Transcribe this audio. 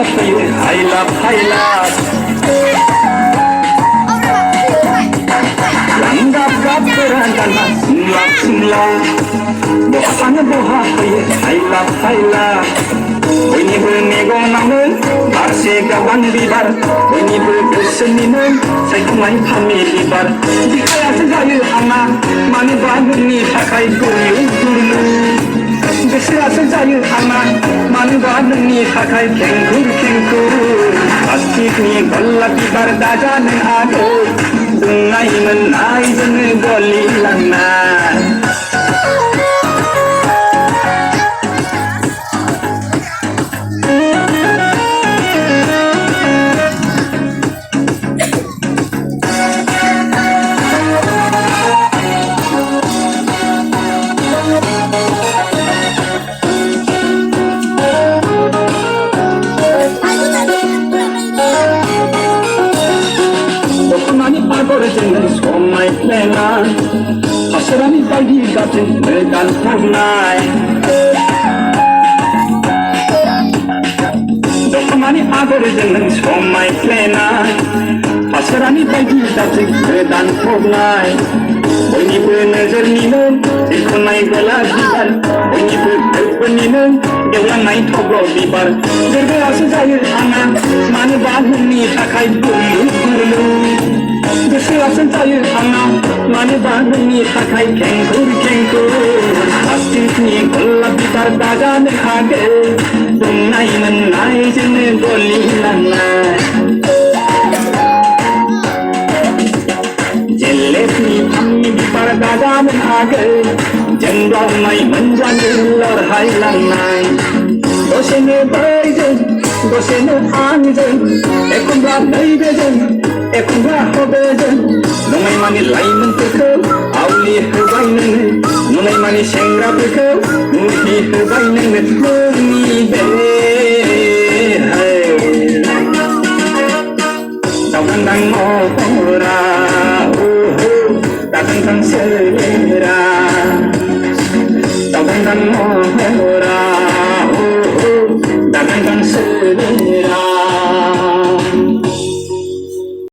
फैयो हायला गाब गाबफोरा गानना सिमला बहा थाङो बहा फैयो हायला बयनिबो मेगनावनो बारसे गावां बिबार बयनिबो गोसोनिनो सायख'नाय फामे बिबार बिखायासो जायो आंना मानोबा नोंनि थाखाय गुरलु गोसोआसो जायो आंना मानोबा नोंनि थाखाय खेंखुर प्लास्टिकनि गलाप बिबार दाजानो हागौ बुंनाय मोननायजोंनो गलिलांनाय जोंनो समायफ्लेना फासोरानि बायदि गाबजोंनो गानफबनाय दख'नानि आगरजोंनो समायफ्लेनाय फासोरानि बायदि गाबजोंनो गानफबनाय बयनिबो नोजोरनिनो एरख'नाय गलाप बिबार बयनिबो गोसोनिनो गेवलांनाय थब्ल' बिबार गोरबोआसो जायो आंना मानोबा नोंनि थाखाय गुरलु गोसोआसो जायो आंना मानोबा नोंनि थाखाय खेंखुर प्लास्टिकनि गलाप बिबार दाजानो हागौ बुंनाय मोननायजोंनो गलिलांनाय जेलेबनि फामनि बिबार दाजानो हागौ जोंब्लावनाय मोनजानो लरहायलांनाय दसेनो बैजों दसेनो आंजों एखमब्ला नैबेजों एखमब्ला हबेजों नङै मानि लाइमोनफोरखौ आवलि होबाय नोङो नङै मानि सेंग्राफोरखौ मुहि होबाय नोङो नोंनि बे दावगांदां